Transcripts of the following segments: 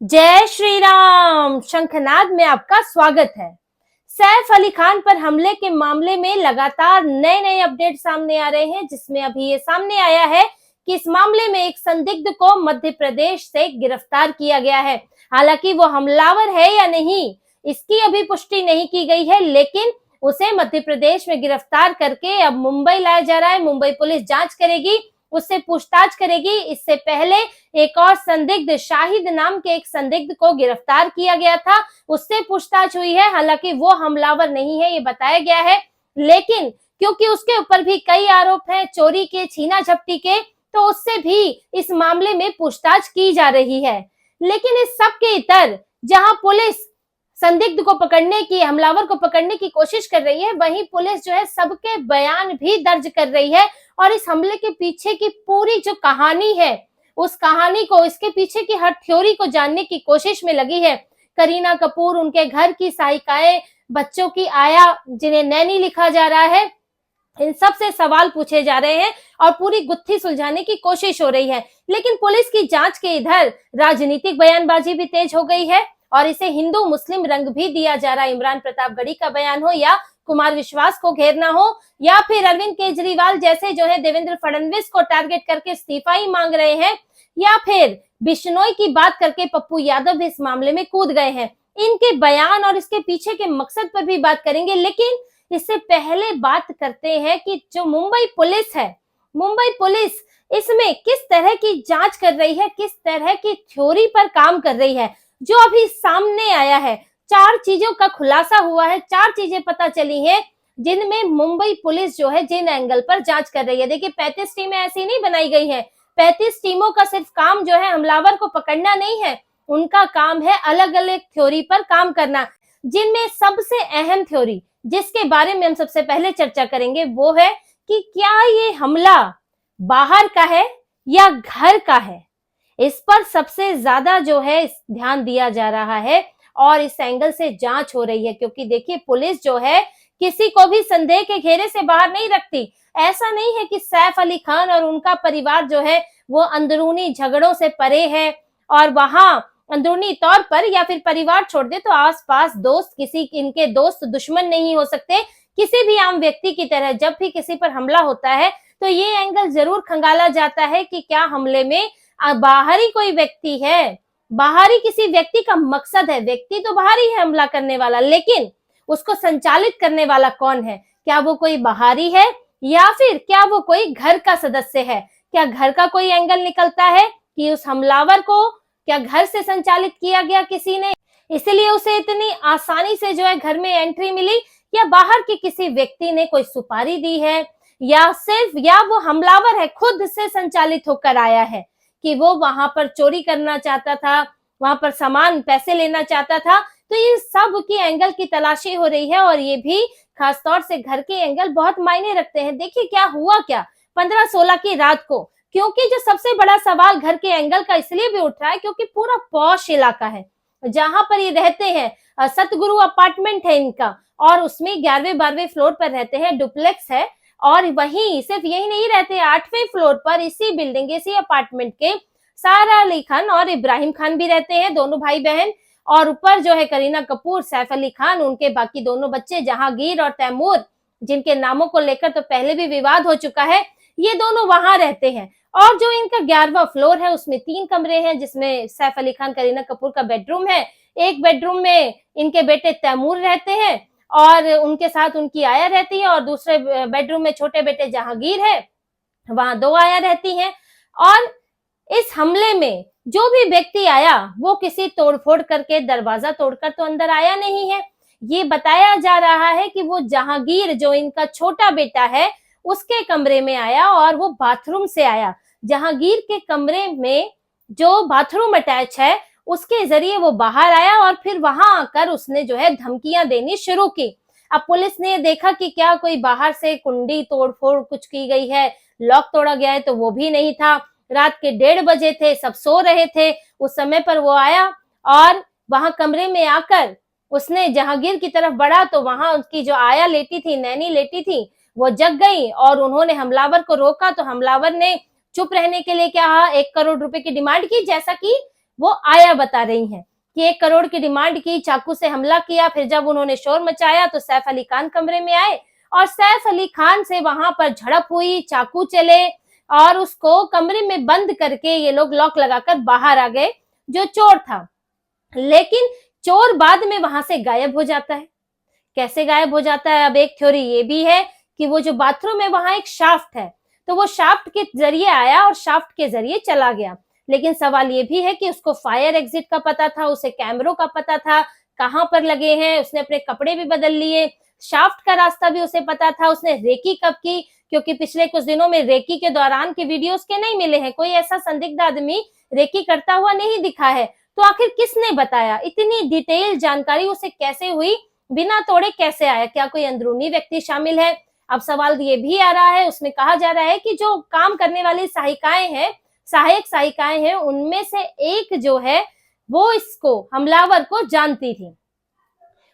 जय श्री राम। शंखनाद में आपका स्वागत है। सैफ अली खान पर हमले के मामले में लगातार नए नए अपडेट सामने आ रहे हैं, जिसमें अभी ये सामने आया है कि इस मामले में एक संदिग्ध को मध्य प्रदेश से गिरफ्तार किया गया है। हालांकि वो हमलावर है या नहीं, इसकी अभी पुष्टि नहीं की गई है, लेकिन उसे मध्य प्रदेश में गिरफ्तार करके अब मुंबई लाया जा रहा है। मुंबई पुलिस जांच करेगी, उससे पूछताछ करेगी। इससे पहले एक और संदिग्ध, शाहिद नाम के एक संदिग्ध को गिरफ्तार किया गया था, उससे पूछताछ हुई है। हालांकि वो हमलावर नहीं है, ये बताया गया है, लेकिन क्योंकि उसके ऊपर भी कई आरोप हैं चोरी के, छीना झपटी के, तो उससे भी इस मामले में पूछताछ की जा रही है। लेकिन इस सब के इतर जहां पुलिस संदिग्ध को पकड़ने की, हमलावर को पकड़ने की कोशिश कर रही है, वहीं पुलिस जो है सबके बयान भी दर्ज कर रही है और इस हमले के पीछे की पूरी जो कहानी है, उस कहानी को, इसके पीछे की हर थ्योरी को जानने की कोशिश में लगी है। करीना कपूर, उनके घर की सहायिकाएं, बच्चों की आया जिन्हें नैनी लिखा जा रहा है, इन सब से सवाल पूछे जा रहे हैं और पूरी गुत्थी सुलझाने की कोशिश हो रही है। लेकिन पुलिस की जांच के इधर राजनीतिक बयानबाजी भी तेज हो गई है और इसे हिंदू मुस्लिम रंग भी दिया जा रहा है। इमरान प्रतापगढ़ी का बयान हो या कुमार विश्वास को घेरना हो या फिर अरविंद केजरीवाल जैसे जो है देवेंद्र फडणवीस को टारगेट करके इस्तीफा ही मांग रहे हैं, या फिर बिश्नोई की बात करके पप्पू यादव भी इस मामले में कूद गए हैं। इनके बयान और इसके पीछे के मकसद पर भी बात करेंगे, लेकिन इससे पहले बात करते हैं कि जो मुंबई पुलिस है, मुंबई पुलिस इसमें किस तरह की जांच कर रही है, किस तरह की थ्योरी पर काम कर रही है। जो अभी सामने आया है, 4 चीजों का खुलासा हुआ है, 4 चीजें पता चली हैं जिनमें मुंबई पुलिस जो है जिन एंगल पर जांच कर रही है। देखिए 35 टीमें ऐसी नहीं बनाई गई है, 35 टीमों का सिर्फ काम जो है हमलावर को पकड़ना नहीं है, उनका काम है अलग अलग थ्योरी पर काम करना। जिनमें सबसे अहम थ्योरी जिसके बारे में हम सबसे पहले चर्चा करेंगे वो है कि क्या ये हमला बाहर का है या घर का है। इस पर सबसे ज्यादा जो है ध्यान दिया जा रहा है और इस एंगल से जांच हो रही है, क्योंकि देखिए पुलिस जो है किसी को भी संदेह के घेरे से बाहर नहीं रखती। ऐसा नहीं है कि सैफ अली खान और उनका परिवार जो है वो अंदरूनी झगड़ों से परे है और वहां अंदरूनी तौर पर, या फिर परिवार छोड़ दे तो आसपास दोस्त, किसी इनके दोस्त दुश्मन नहीं हो सकते। किसी भी आम व्यक्ति की तरह जब भी किसी पर हमला होता है तो ये एंगल जरूर खंगाला जाता है कि क्या हमले में बाहरी कोई व्यक्ति है, बाहरी किसी व्यक्ति का मकसद है। व्यक्ति तो बाहरी है हमला करने वाला, लेकिन उसको संचालित करने वाला कौन है? क्या वो कोई बाहरी है या फिर क्या वो कोई घर का सदस्य है? क्या घर का कोई एंगल निकलता है कि उस हमलावर को क्या घर से संचालित किया गया किसी ने, इसलिए उसे इतनी आसानी से जो है घर में एंट्री मिली, या बाहर के किसी व्यक्ति ने कोई सुपारी दी है, या सिर्फ या वो हमलावर है खुद से संचालित होकर आया है कि वो वहां पर चोरी करना चाहता था, वहां पर सामान पैसे लेना चाहता था। तो ये सब की एंगल की तलाशी हो रही है और ये भी खासतौर से घर के एंगल बहुत मायने रखते हैं। देखिए क्या हुआ, क्या 15-16 की रात को, क्योंकि जो सबसे बड़ा सवाल घर के एंगल का इसलिए भी उठ रहा है क्योंकि पूरा पॉश इलाका है जहां पर ये रहते हैं। सतगुरु अपार्टमेंट है इनका और उसमें 11वें 12वें फ्लोर पर रहते हैं, डुप्लेक्स है। और वहीं सिर्फ यही नहीं रहते, 8वें फ्लोर पर इसी बिल्डिंग, इसी अपार्टमेंट के सारा अली खान और इब्राहिम खान भी रहते हैं, दोनों भाई बहन। और ऊपर जो है करीना कपूर, सैफ अली खान, उनके बाकी दोनों बच्चे जहांगीर और तैमूर, जिनके नामों को लेकर तो पहले भी विवाद हो चुका है, ये दोनों वहां रहते हैं। और जो इनका 11वां फ्लोर है उसमें 3 कमरे हैं, जिसमें सैफ अली खान, करीना कपूर का बेडरूम है। एक बेडरूम में इनके बेटे तैमूर रहते हैं और उनके साथ उनकी आया रहती है, और दूसरे बेडरूम में छोटे बेटे जहांगीर है, वहां 2 आया रहती हैं। और इस हमले में जो भी व्यक्ति आया वो किसी तोड़फोड़ करके, दरवाजा तोड़कर तो अंदर आया नहीं है। ये बताया जा रहा है कि वो जहांगीर, जो इनका छोटा बेटा है, उसके कमरे में आया और वो बाथरूम से आया। जहांगीर के कमरे में जो बाथरूम अटैच है उसके जरिए वो बाहर आया और फिर वहां आकर उसने जो है धमकियां देनी शुरू की। अब पुलिस ने देखा कि क्या कोई बाहर से कुंडी तोड़फोड़ कुछ की गई है, लॉक तोड़ा गया है, तो वो भी नहीं था। रात के 1:30 बजे थे, सब सो रहे थे, उस समय पर वो आया और वहां कमरे में आकर उसने जहांगीर की तरफ बढ़ा तो वहां उसकी जो आया लेटी थी, नैनी लेटी थी, वो जग गई और उन्होंने हमलावर को रोका। तो हमलावर ने चुप रहने के लिए कहा, 1 करोड़ रुपए की डिमांड की, जैसा कि वो आया बता रही हैं कि 1 करोड़ की डिमांड की, चाकू से हमला किया। फिर जब उन्होंने शोर मचाया तो सैफ अली खान कमरे में आए और सैफ अली खान से वहां पर झड़प हुई, चाकू चले और उसको कमरे में बंद करके ये लोग लॉक लगाकर बाहर आ गए जो चोर था। लेकिन चोर बाद में वहां से गायब हो जाता है। कैसे गायब हो जाता है? अब एक थ्योरी ये भी है कि वो जो बाथरूम है वहां एक शाफ्ट है, तो वो शाफ्ट के जरिए आया और शाफ्ट के जरिए चला गया। लेकिन सवाल ये भी है कि उसको फायर एग्जिट का पता था, उसे कैमरों का पता था, कहां पर लगे हैं, उसने अपने कपड़े भी बदल लिए, शाफ्ट का रास्ता भी उसे पता था, उसने रेकी कब की, क्योंकि पिछले कुछ दिनों में रेकी के दौरान के वीडियोस के नहीं मिले हैं, कोई ऐसा संदिग्ध आदमी रेकी करता हुआ नहीं दिखा है। तो आखिर किसने बताया? इतनी डिटेल जानकारी उसे कैसे हुई? बिना तोड़े कैसे आया? क्या कोई अंदरूनी व्यक्ति शामिल है? अब सवाल ये भी आ रहा है, उसमें कहा जा रहा है कि जो काम करने वाली सहायिकाएं हैं, सहायक सहायिकाएं हैं, उनमें से एक जो है वो इसको, हमलावर को जानती थी,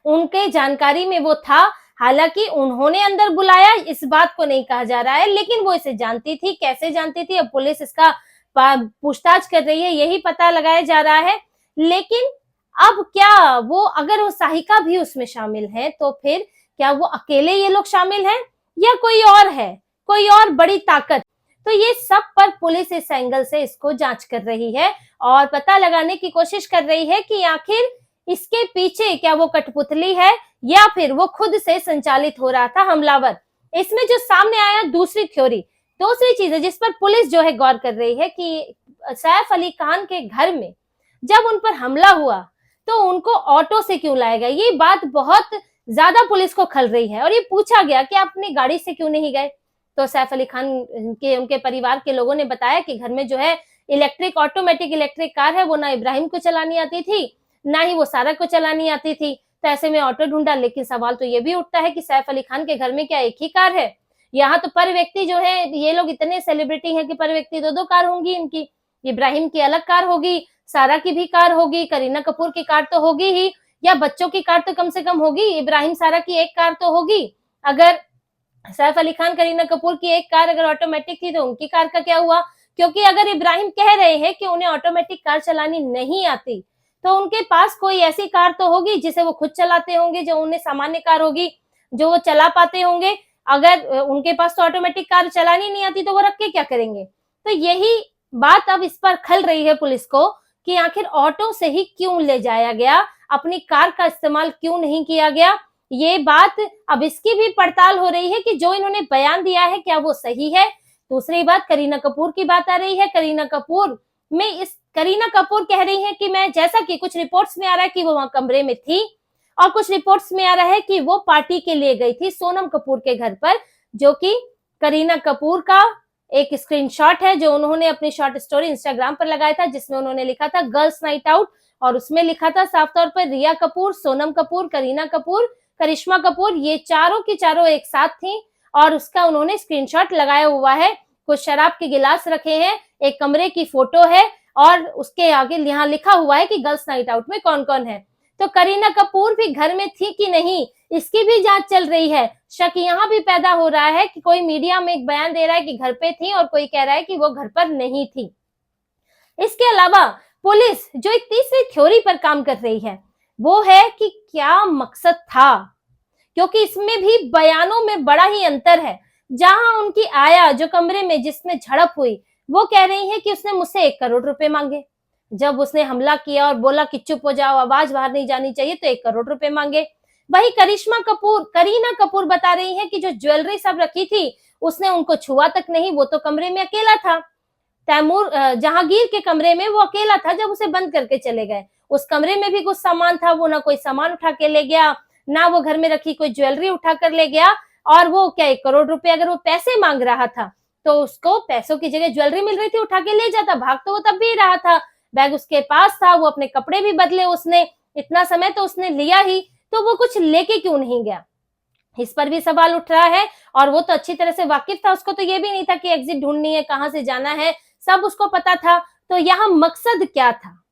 उनके जानकारी में वो था। हालांकि उन्होंने अंदर बुलाया इस बात को नहीं कहा जा रहा है, लेकिन वो इसे जानती थी। कैसे जानती थी? अब पुलिस इसका पूछताछ कर रही है, यही पता लगाया जा रहा है। लेकिन अब क्या वो, अगर वो सहायिका भी उसमें शामिल है तो फिर क्या वो अकेले ये लोग शामिल हैं या कोई और है, कोई और बड़ी ताकत? तो ये सब पर पुलिस इस एंगल से इसको जांच कर रही है और पता लगाने की कोशिश कर रही है कि आखिर इसके पीछे क्या वो कठपुतली है या फिर वो खुद से संचालित हो रहा था हमलावर। इसमें जो सामने आया दूसरी थ्योरी, दूसरी चीज है जिस पर पुलिस जो है गौर कर रही है कि सैफ अली खान के घर में जब उन पर हमला हुआ तो उनको ऑटो से क्यों लाया गया। ये बात बहुत ज्यादा पुलिस को खल रही है और ये पूछा गया कि आप अपनी गाड़ी से क्यों नहीं गए, तो सैफ अली खान के उनके परिवार के लोगों ने बताया कि घर में जो है इलेक्ट्रिक, ऑटोमेटिक इलेक्ट्रिक कार है, वो ना इब्राहिम को चलानी आती थी ना ही वो सारा को चलानी आती थी, तो ऐसे में ऑटो ढूंढा। लेकिन सवाल तो ये भी उठता है कि सैफ अली खान के घर में क्या एक ही कार है? यहाँ तो पर व्यक्ति जो है, ये लोग इतने सेलिब्रिटी हैं कि पर व्यक्ति 2-2 कार होंगी इनकी। इब्राहिम की अलग कार होगी, सारा की भी कार होगी, करीना कपूर की कार तो होगी ही, या बच्चों की कार तो कम से कम होगी, इब्राहिम सारा की एक कार तो होगी। अगर सैफ अली खान करीना कपूर की एक कार अगर ऑटोमेटिक थी तो उनकी कार का क्या हुआ? क्योंकि अगर इब्राहिम कह रहे हैं कि उन्हें ऑटोमेटिक कार चलानी नहीं आती तो उनके पास कोई ऐसी कार तो होगी जिसे वो खुद चलाते होंगे, जो उन्हें सामान्य कार होगी जो वो चला पाते होंगे। अगर उनके पास तो ऑटोमेटिक कार चलानी नहीं आती तो वो रख के क्या करेंगे? तो यही बात अब इस पर खल रही है पुलिस को कि आखिर ऑटो से ही क्यों ले जाया गया, अपनी कार का इस्तेमाल क्यों नहीं किया गया। ये बात अब इसकी भी पड़ताल हो रही है कि जो इन्होंने बयान दिया है क्या वो सही है। दूसरी बात, करीना कपूर की बात आ रही है। करीना कपूर कह रही है कि मैं, जैसा कि कुछ रिपोर्ट्स में आ रहा है कि वो वहां कमरे में थी और कुछ रिपोर्ट्स में आ रहा है कि वो पार्टी के लिए गई थी सोनम कपूर के घर पर, जो कि करीना कपूर का एक स्क्रीनशॉट है जो उन्होंने अपनी शॉर्ट स्टोरी इंस्टाग्राम पर लगाया था, जिसमें उन्होंने लिखा था गर्ल्स नाइट आउट, और उसमें लिखा था साफ तौर पर रिया कपूर, सोनम कपूर, करीना कपूर, करिश्मा कपूर, ये चारों की चारों एक साथ थी और उसका उन्होंने स्क्रीनशॉट लगाया हुआ है। कुछ शराब के गिलास रखे हैं, एक कमरे की फोटो है और उसके आगे यहाँ लिखा हुआ है कि गर्ल्स नाइट आउट में कौन कौन है। तो करीना कपूर भी घर में थी कि नहीं, इसकी भी जांच चल रही है। शक यहाँ भी पैदा हो रहा है कि कोई मीडिया में एक बयान दे रहा है कि घर पे थी और कोई कह रहा है कि वो घर पर नहीं थी। इसके अलावा पुलिस जो एक तीसरी थ्योरी पर काम कर रही है वो है कि क्या मकसद था, क्योंकि इसमें भी बयानों में बड़ा ही अंतर है। जहां उनकी आया जो कमरे में जिसमें झड़प हुई, वो कह रही है कि उसने मुझसे 1 करोड़ रुपए मांगे। जब उसने हमला किया और बोला कि चुप हो जाओ, आवाज बाहर नहीं जानी चाहिए, तो 1 करोड़ रुपए मांगे। वही करीना कपूर बता रही है कि जो ज्वेलरी सब रखी थी उसने उनको छुआ तक नहीं, वो तो कमरे में अकेला था। तैमूर जहांगीर के कमरे में वो अकेला था जब उसे बंद करके चले गए। उस कमरे में भी कुछ सामान था, वो ना कोई सामान उठा के ले गया, ना वो घर में रखी कोई ज्वेलरी उठा कर ले गया। और वो क्या 1 करोड़ रुपए अगर वो पैसे मांग रहा था तो उसको पैसों की जगह ज्वेलरी मिल रही थी, उठा के ले जाता। भाग तो वो तब भी रहा था, बैग उसके पास था, वो अपने कपड़े भी बदले, उसने इतना समय तो उसने लिया ही, तो वो कुछ लेके क्यों नहीं गया, इस पर भी सवाल उठ रहा है। और वो तो अच्छी तरह से वाकिफ था, उसको तो ये भी नहीं था कि एग्जिट ढूंढनी है, कहां से जाना है, सब उसको पता था। तो यहाँ मकसद क्या था?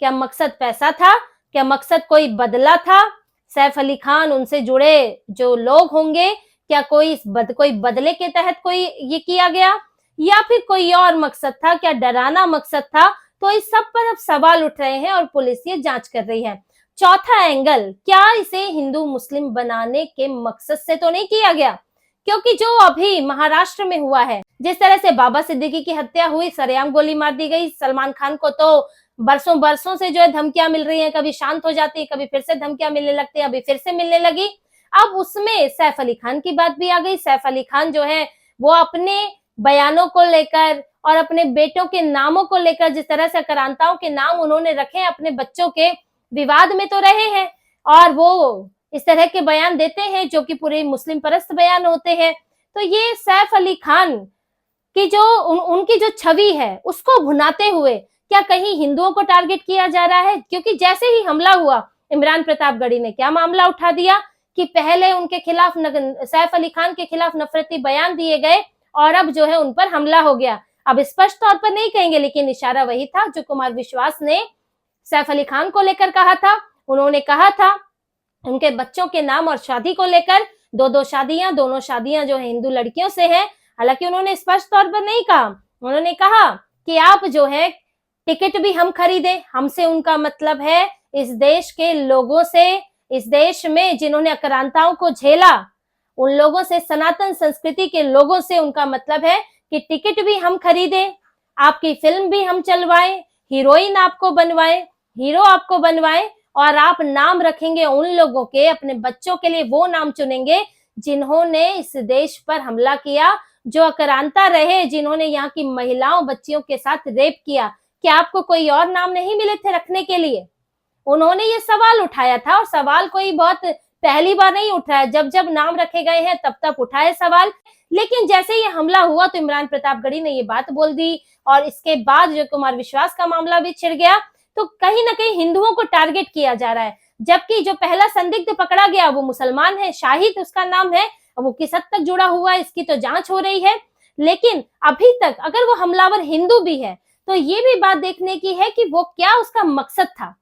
क्या मकसद पैसा था? क्या मकसद कोई बदला था? सैफ अली खान, उनसे जुड़े जो लोग होंगे, क्या कोई बदले के तहत कोई ये किया गया, या फिर कोई और मकसद था? क्या डराना मकसद था? तो इस सब पर अब सवाल उठ रहे हैं और पुलिस ये जांच कर रही है। चौथा एंगल, क्या इसे हिंदू मुस्लिम बनाने के मकसद से तो नहीं किया गया? क्योंकि जो अभी महाराष्ट्र में हुआ है, जिस तरह से बाबा सिद्दीकी की हत्या हुई, सरेआम गोली मार दी गई, सलमान खान को तो बरसों बरसों से जो है धमकियां मिल रही हैं, कभी शांत हो जाती है, कभी फिर से धमकियां मिलने लगती है, अभी फिर से मिलने लगी। अब उसमें सैफ अली खान की बात भी आ गई। सैफ अली खान जो है वो अपने बयानों को लेकर और अपने बेटों के नामों को लेकर, जिस तरह से आक्रांताओं के नाम उन्होंने रखे अपने बच्चों के, विवाद में तो रहे हैं और वो इस तरह के बयान देते हैं जो कि पूरे मुस्लिम परस्त बयान होते हैं। तो ये सैफ अली खान की जो उनकी जो छवि है उसको भुनाते हुए क्या कहीं हिंदुओं को टारगेट किया जा रहा है? क्योंकि जैसे ही हमला हुआ, इमरान प्रतापगढ़ी ने क्या मामला उठा दिया कि पहले उनके खिलाफ सैफ अली खान के खिलाफ नफरती बयान दिए गए और अब जो है उन पर हमला हो गया। अब स्पष्ट तौर पर नहीं कहेंगे, लेकिन इशारा वही था जो कुमार विश्वास ने सैफ अली खान को लेकर कहा था। उन्होंने कहा था उनके बच्चों के नाम और शादी को लेकर, दोनों शादियां जो है हिंदू लड़कियों से हैं। हालांकि उन्होंने स्पष्ट तौर पर नहीं कहा, उन्होंने कहा कि आप जो है टिकट भी हम खरीदे, हमसे उनका मतलब है इस देश के लोगों से, इस देश में जिन्होंने आक्रांताओं को झेला, उन लोगों से, सनातन संस्कृति के लोगों से उनका मतलब है कि टिकट भी हम खरीदें, आपकी फिल्म भी हम चलवाएं, हीरोइन आपको बनवाएं, हीरो आपको बनवाएं, और आप नाम रखेंगे उन लोगों के, अपने बच्चों के लिए वो नाम चुनेंगे जिन्होंने इस देश पर हमला किया, जो आक्रांता रहे, जिन्होंने यहाँ की महिलाओं बच्चियों के साथ रेप किया। क्या आपको कोई और नाम नहीं मिले थे रखने के लिए? उन्होंने ये सवाल उठाया था और सवाल कोई बहुत पहली बार नहीं उठाया, जब जब नाम रखे गए हैं तब तब उठाए सवाल। लेकिन जैसे ये हमला हुआ तो इमरान प्रतापगढ़ी ने ये बात बोल दी और इसके बाद जो कुमार विश्वास का मामला भी छिड़ गया। तो कहीं ना कहीं हिंदुओं को टारगेट किया जा रहा है, जबकि जो पहला संदिग्ध पकड़ा गया वो मुसलमान है, शाहिद उसका नाम है, वो किस हद तक जुड़ा हुआ है इसकी तो जांच हो रही है। लेकिन अभी तक अगर वो हमलावर हिंदू भी है तो ये भी बात देखने की है कि वो क्या उसका मकसद था,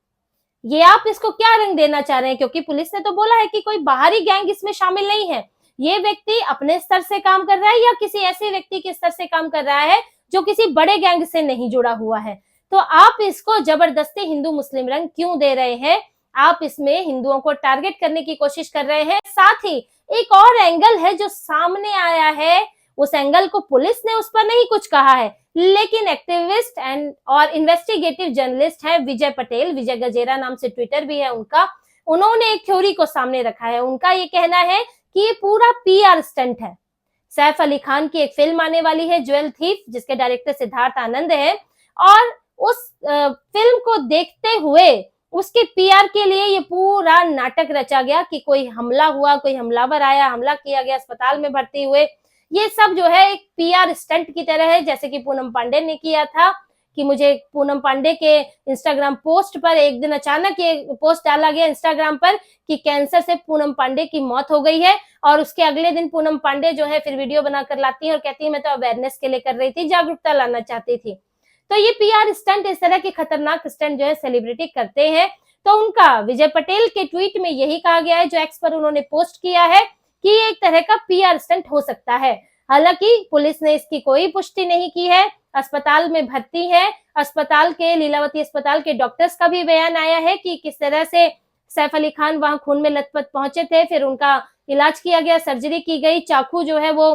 ये आप इसको क्या रंग देना चाह रहे हैं? क्योंकि पुलिस ने तो बोला है कि कोई बाहरी गैंग इसमें शामिल नहीं है, ये व्यक्ति अपने स्तर से काम कर रहा है या किसी ऐसे व्यक्ति के स्तर से काम कर रहा है जो किसी बड़े गैंग से नहीं जुड़ा हुआ है। तो आप इसको जबरदस्ती हिंदू मुस्लिम रंग क्यों दे रहे हैं? आप इसमें हिंदुओं को टारगेट करने की कोशिश कर रहे हैं। साथ ही एक और एंगल है जो सामने आया है, उस एंगल को पुलिस ने उस पर नहीं कुछ कहा है, लेकिन एक्टिविस्ट एंड और इन्वेस्टिगेटिव जर्नलिस्ट है विजय पटेल, विजय गजेरा नाम से ट्विटर भी है उनका, उन्होंने एक थ्योरी को सामने रखा है। उनका ये कहना है कि ये पूरा पीआर स्टंट है। सैफ अली खान की एक फिल्म आने वाली है ज्वेल थीफ, जिसके डायरेक्टर सिद्धार्थ आनंद है, और उस फिल्म को देखते हुए उसके पीआर के लिए ये पूरा नाटक रचा गया कि कोई हमला हुआ, कोई हमलावर आया, हमला किया गया, अस्पताल में भर्ती हुए। ये सब जो है एक पीआर स्टंट की तरह है, जैसे कि पूनम पांडे ने किया था कि मुझे पूनम पांडे के इंस्टाग्राम पोस्ट पर एक दिन अचानक ये पोस्ट डाला गया इंस्टाग्राम पर कि कैंसर से पूनम पांडे की मौत हो गई है, और उसके अगले दिन पूनम पांडे जो है फिर वीडियो बनाकर लाती है और कहती है मैं तो अवेयरनेस के लिए कर रही थी, जागरूकता लाना चाहती थी। तो ये पीआर स्टंट, इस तरह के खतरनाक स्टंट जो है सेलिब्रिटी करते हैं। तो उनका विजय पटेल के ट्वीट में यही कहा गया है, जो एक्स पर उन्होंने पोस्ट किया है, कि ये एक तरह का पीआर स्टंट हो सकता है। हालांकि पुलिस ने इसकी कोई पुष्टि नहीं की है, अस्पताल में भर्ती है, अस्पताल के, लीलावती अस्पताल के डॉक्टर्स का भी बयान आया है कि किस तरह से सैफ अली खान वहां खून में लथपथ पहुंचे थे, फिर उनका इलाज किया गया, सर्जरी की गई, चाकू जो है वो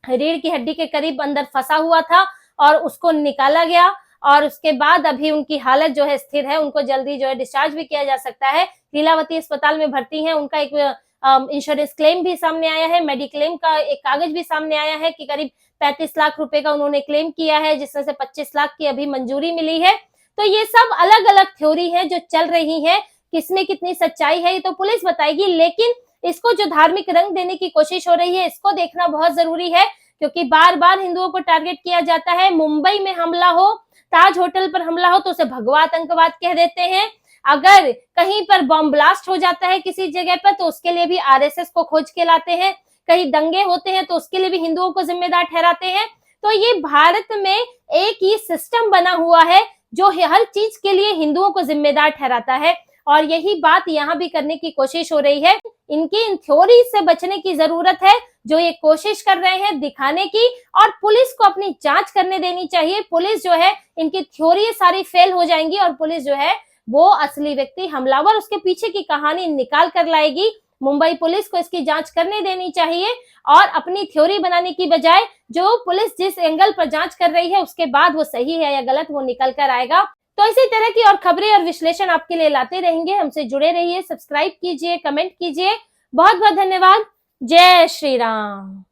रीढ़ की हड्डी के करीब अंदर फंसा हुआ था और उसको निकाला गया, और उसके बाद अभी उनकी हालत जो है स्थिर है, उनको जल्दी जो है डिस्चार्ज भी किया जा सकता है। लीलावती अस्पताल में भर्ती है, उनका एक इंश्योरेंस क्लेम भी सामने आया है, मेडिक्लेम का एक कागज भी सामने आया है कि करीब 35 लाख रुपए का उन्होंने क्लेम किया है, जिसमें से 25 लाख की अभी मंजूरी मिली है। तो ये सब अलग अलग थ्योरी है जो चल रही है, किसमें कितनी सच्चाई है ये तो पुलिस बताएगी, लेकिन इसको जो धार्मिक रंग देने की कोशिश हो रही है इसको देखना बहुत जरूरी है, क्योंकि बार बार हिंदुओं को टारगेट किया जाता है। मुंबई में हमला हो, ताज होटल पर हमला हो तो उसे भगवा आतंकवाद कह देते हैं, अगर कहीं पर बॉम्ब ब्लास्ट हो जाता है किसी जगह पर तो उसके लिए भी आरएसएस को खोज के लाते हैं, कहीं दंगे होते हैं तो उसके लिए भी हिंदुओं को जिम्मेदार ठहराते हैं। तो ये भारत में एक ही सिस्टम बना हुआ है जो हर चीज के लिए हिंदुओं को जिम्मेदार ठहराता है, और यही बात यहाँ भी करने की कोशिश हो रही है। इनकी इन थ्योरी से बचने की जरूरत है जो ये कोशिश कर रहे हैं दिखाने की, और पुलिस को अपनी जांच करने देनी चाहिए। पुलिस जो है, इनकी थ्योरी सारी फेल हो जाएंगी और पुलिस जो है वो असली व्यक्ति, हमलावर, उसके पीछे की कहानी निकाल कर लाएगी। मुंबई पुलिस को इसकी जांच करने देनी चाहिए और अपनी थ्योरी बनाने की बजाय जो पुलिस जिस एंगल पर जांच कर रही है उसके बाद वो सही है या गलत वो निकल कर आएगा। तो इसी तरह की और खबरें और विश्लेषण आपके लिए लाते रहेंगे। हमसे जुड़े रहिए, सब्सक्राइब कीजिए, कमेंट कीजिए। बहुत बहुत धन्यवाद। जय श्री राम।